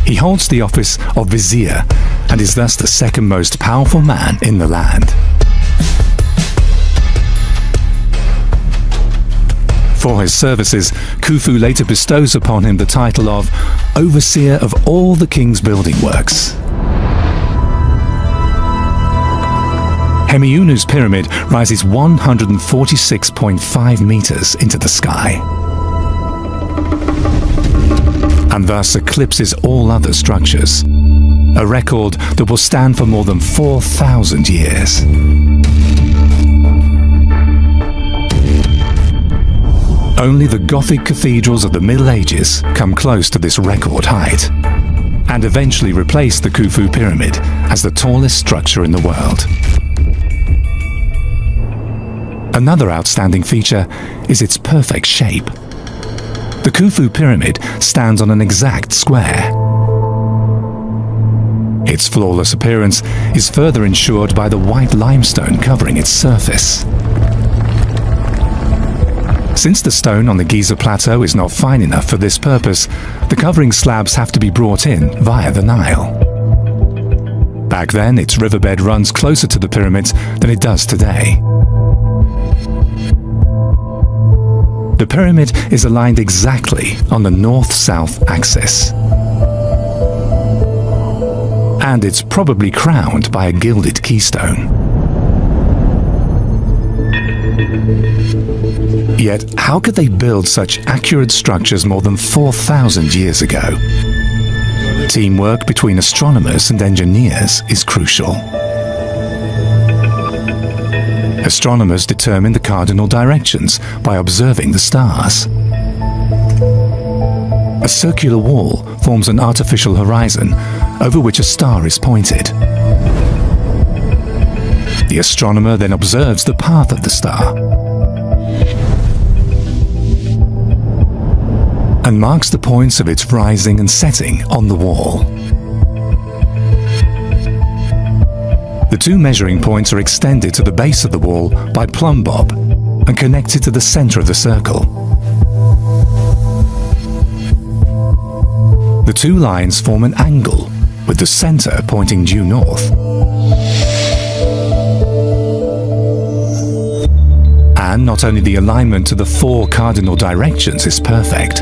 He holds the office of vizier and is thus the second most powerful man in the land. For his services, Khufu later bestows upon him the title of Overseer of all the king's building works. Hemiunu's pyramid rises 146.5 meters into the sky, and thus eclipses all other structures, a record that will stand for more than 4,000 years. Only the Gothic cathedrals of the Middle Ages come close to this record height, and eventually replace the Khufu pyramid as the tallest structure in the world. Another outstanding feature is its perfect shape. The Khufu pyramid stands on an exact square. Its flawless appearance is further ensured by the white limestone covering its surface. Since the stone on the Giza Plateau is not fine enough for this purpose, the covering slabs have to be brought in via the Nile. Back then, its riverbed runs closer to the pyramids than it does today. The pyramid is aligned exactly on the north-south axis, and it's probably crowned by a gilded keystone. Yet, how could they build such accurate structures more than 4,000 years ago? Teamwork between astronomers and engineers is crucial. Astronomers determine the cardinal directions by observing the stars. A circular wall forms an artificial horizon over which a star is pointed. The astronomer then observes the path of the star and marks the points of its rising and setting on the wall. The two measuring points are extended to the base of the wall by plumb bob and connected to the center of the circle. The two lines form an angle, with the center pointing due north. And not only the alignment to the four cardinal directions is perfect,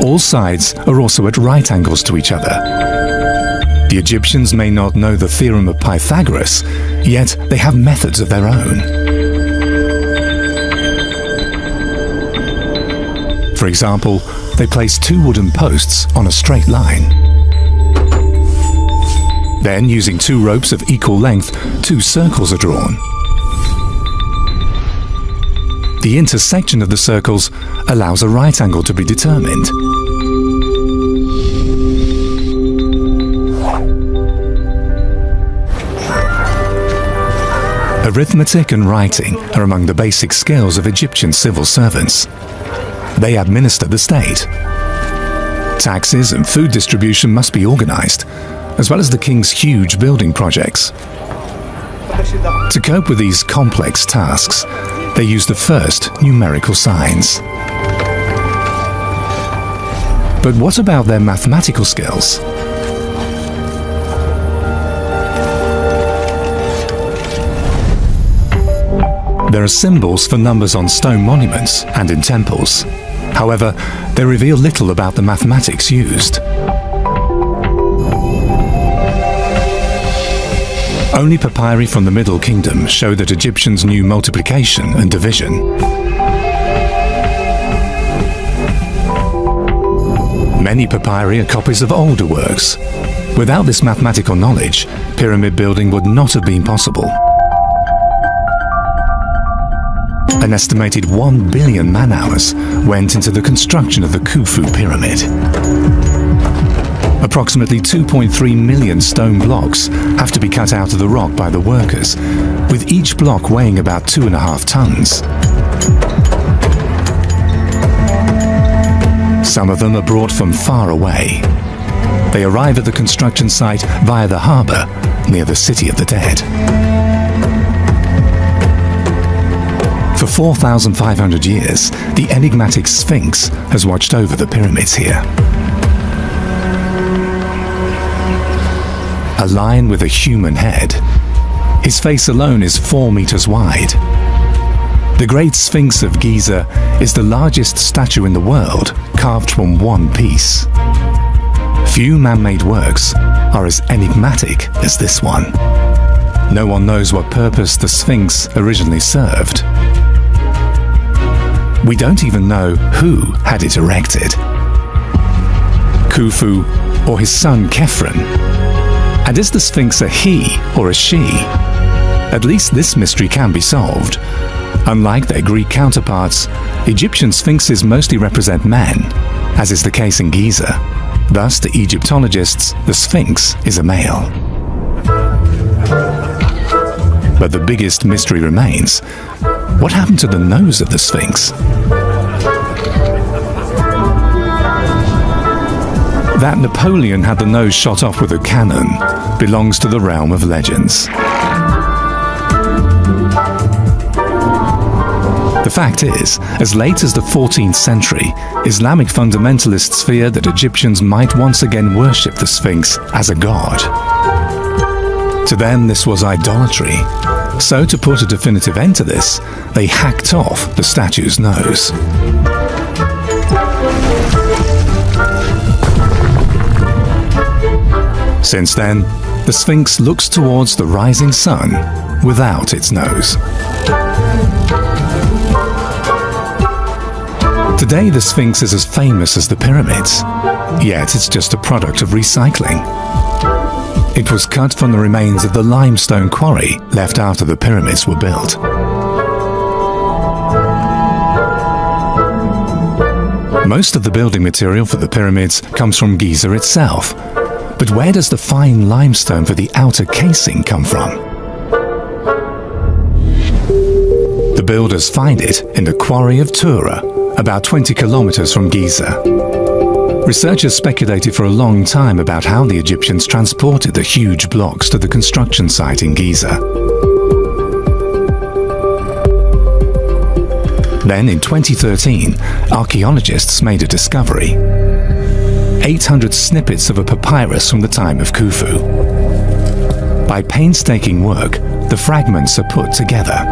all sides are also at right angles to each other. The Egyptians may not know the theorem of Pythagoras, yet they have methods of their own. For example, they place two wooden posts on a straight line. Then, using two ropes of equal length, two circles are drawn. The intersection of the circles allows a right angle to be determined. Arithmetic and writing are among the basic skills of Egyptian civil servants. They administer the state. Taxes and food distribution must be organized, as well as the king's huge building projects. To cope with these complex tasks, they use the first numerical signs. But what about their mathematical skills? There are symbols for numbers on stone monuments and in temples. However, they reveal little about the mathematics used. Only papyri from the Middle Kingdom show that Egyptians knew multiplication and division. Many papyri are copies of older works. Without this mathematical knowledge, pyramid building would not have been possible. An estimated 1 billion man-hours went into the construction of the Khufu pyramid. Approximately 2.3 million stone blocks have to be cut out of the rock by the workers, with each block weighing about 2.5 tons. Some of them are brought from far away. They arrive at the construction site via the harbour near the City of the Dead. For 4,500 years, the enigmatic Sphinx has watched over the pyramids here. a lion with a human head. His face alone is 4 meters wide. The Great Sphinx of Giza is the largest statue in the world, carved from one piece. Few man-made works are as enigmatic as this one. No one knows what purpose the Sphinx originally served. We don't even know who had it erected. Khufu or his son Khephren? And is the Sphinx a he or a she? At least this mystery can be solved. Unlike their Greek counterparts, Egyptian sphinxes mostly represent men, as is the case in Giza. Thus, to Egyptologists, the Sphinx is a male. But the biggest mystery remains. What happened to the nose of the Sphinx? That Napoleon had the nose shot off with a cannon belongs to the realm of legends. The fact is, as late as the 14th century, Islamic fundamentalists feared that Egyptians might once again worship the Sphinx as a god. To them, this was idolatry. So, to put a definitive end to this, they hacked off the statue's nose. Since then, the Sphinx looks towards the rising sun without its nose. Today, the Sphinx is as famous as the pyramids, yet it's just a product of recycling. It was cut from the remains of the limestone quarry left after the pyramids were built. Most of the building material for the pyramids comes from Giza itself, but where does the fine limestone for the outer casing come from? The builders find it in the quarry of Tura, about 20 kilometers from Giza. Researchers speculated for a long time about how the Egyptians transported the huge blocks to the construction site in Giza. Then, in 2013, archaeologists made a discovery. 800 snippets of a papyrus from the time of Khufu. By painstaking work, the fragments are put together.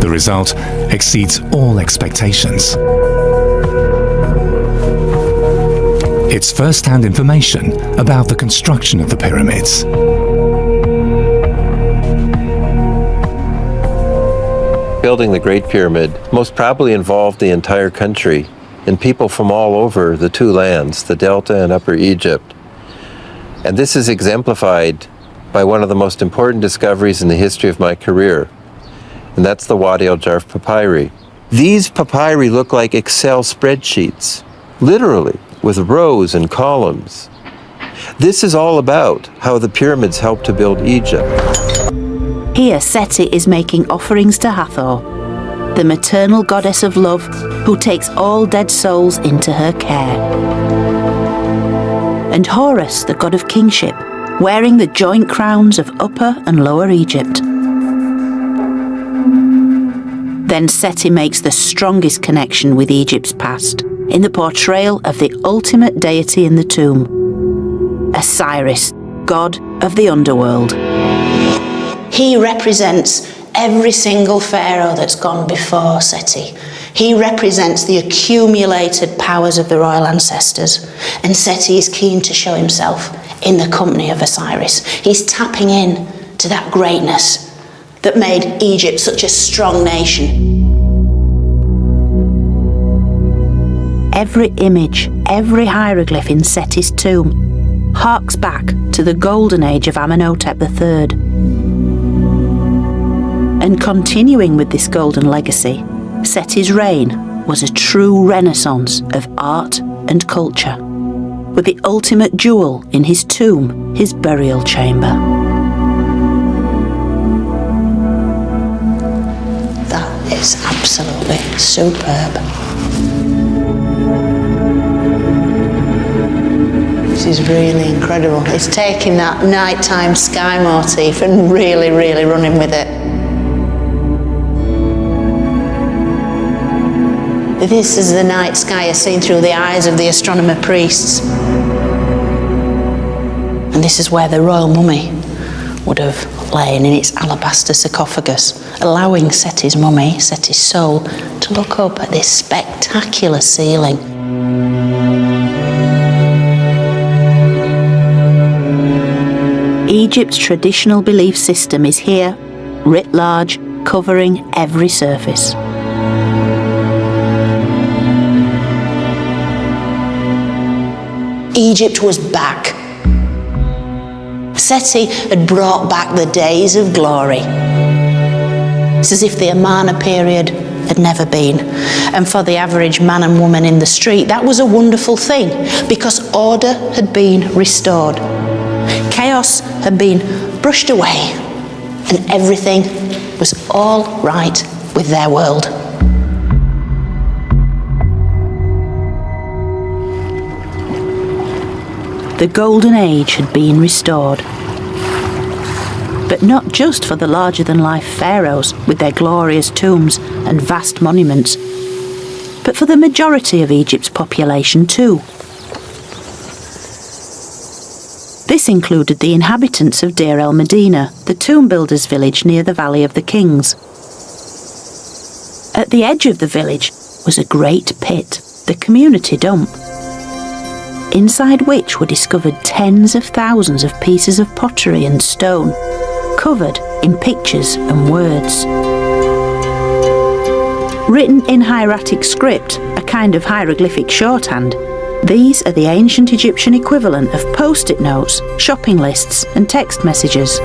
The result exceeds all expectations. It's first-hand information about the construction of the pyramids. Building the Great Pyramid most probably involved the entire country and people from all over the two lands, the Delta and Upper Egypt. And this is exemplified by one of the most important discoveries in the history of my career, and that's the Wadi al-Jarf papyri. These papyri look like Excel spreadsheets, literally, with rows and columns. This is all about how the pyramids helped to build Egypt. Here Seti is making offerings to Hathor, the maternal goddess of love who takes all dead souls into her care. And Horus, the god of kingship, wearing the joint crowns of Upper and Lower Egypt. Then Seti makes the strongest connection with Egypt's past in the portrayal of the ultimate deity in the tomb, Osiris, god of the underworld. He represents every single pharaoh that's gone before Seti. He represents the accumulated powers of the royal ancestors, and Seti is keen to show himself in the company of Osiris. He's tapping in to that greatness that made Egypt such a strong nation. Every image, every hieroglyph in Seti's tomb harks back to the golden age of Amenhotep III. And continuing with this golden legacy, Seti's reign was a true renaissance of art and culture, with the ultimate jewel in his tomb, his burial chamber. That is absolutely superb. This is really incredible. It's taking that nighttime sky motif and really, really running with it. This is the night sky as seen through the eyes of the astronomer priests. And this is where the royal mummy would have lain in its alabaster sarcophagus, allowing Seti's mummy, Seti's soul, to look up at this spectacular ceiling. Egypt's traditional belief system is here, writ large, covering every surface. Egypt was back. Seti had brought back the days of glory. It's as if the Amarna period had never been. And for the average man and woman in the street, that was a wonderful thing, because order had been restored. Chaos had been brushed away, and everything was all right with their world. The Golden Age had been restored. But not just for the larger-than-life pharaohs with their glorious tombs and vast monuments, but for the majority of Egypt's population too. This included the inhabitants of Deir el-Medina, the tomb builders' village near the Valley of the Kings. At the edge of the village was a great pit, the community dump, inside which were discovered tens of thousands of pieces of pottery and stone, covered in pictures and words. Written in hieratic script, a kind of hieroglyphic shorthand, these are the ancient Egyptian equivalent of post-it notes, shopping lists and text messages.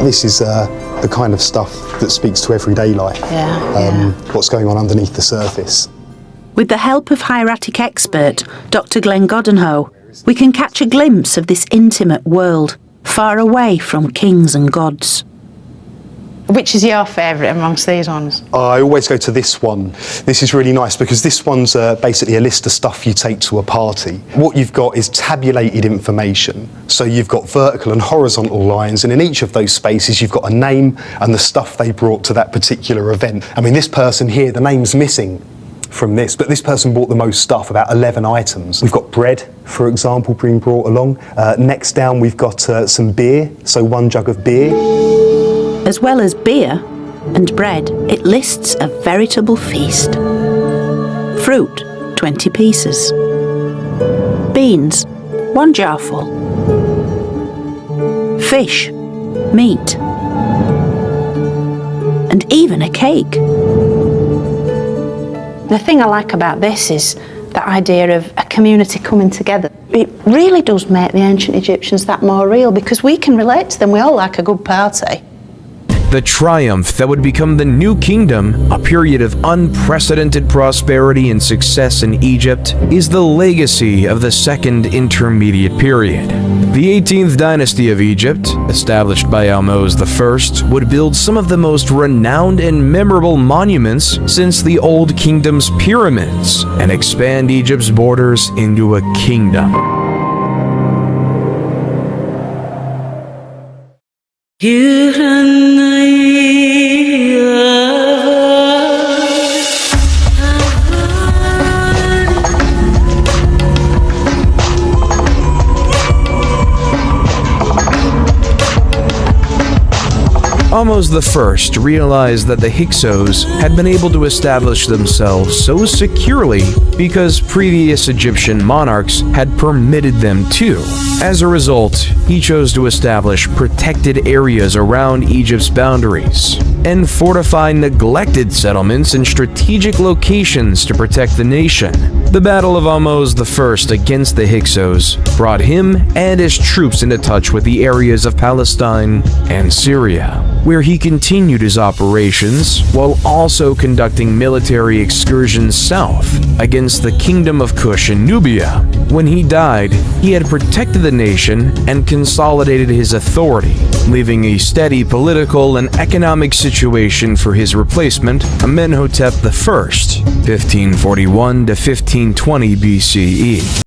This is the kind of stuff that speaks to everyday life, what's going on underneath the surface. With the help of hieratic expert Dr. Glenn Goddenhoe, we can catch a glimpse of this intimate world, far away from kings and gods. Which is your favourite amongst these ones? I always go to this one. This is really nice because this one's basically a list of stuff you take to a party. What you've got is tabulated information. So you've got vertical and horizontal lines, and in each of those spaces you've got a name and the stuff they brought to that particular event. I mean, this person here, the name's missing from this, but this person bought the most stuff, about 11 items. We've got bread, for example, being brought along. Next down we've got some beer, so 1 jug of beer. As well as beer and bread, it lists a veritable feast. Fruit, 20 pieces. Beans, 1 jarful. Fish, meat, and even a cake. The thing I like about this is that idea of a community coming together. It really does make the ancient Egyptians that more real, because we can relate to them. We all like a good party. The triumph that would become the New Kingdom, a period of unprecedented prosperity and success in Egypt, is the legacy of the Second Intermediate Period. The 18th dynasty of Egypt, established by Ahmose I, would build some of the most renowned and memorable monuments since the Old Kingdom's pyramids, and expand Egypt's borders into a kingdom. Ahmose I realized that the Hyksos had been able to establish themselves so securely because previous Egyptian monarchs had permitted them to. As a result, he chose to establish protected areas around Egypt's boundaries and fortify neglected settlements in strategic locations to protect the nation. The Battle of Ahmose I against the Hyksos brought him and his troops into touch with the areas of Palestine and Syria, where he continued his operations while also conducting military excursions south against the Kingdom of Kush in Nubia. When he died, he had protected the nation and consolidated his authority, leaving a steady political and economic situation for his replacement, Amenhotep I, 1541 to 1520 BCE.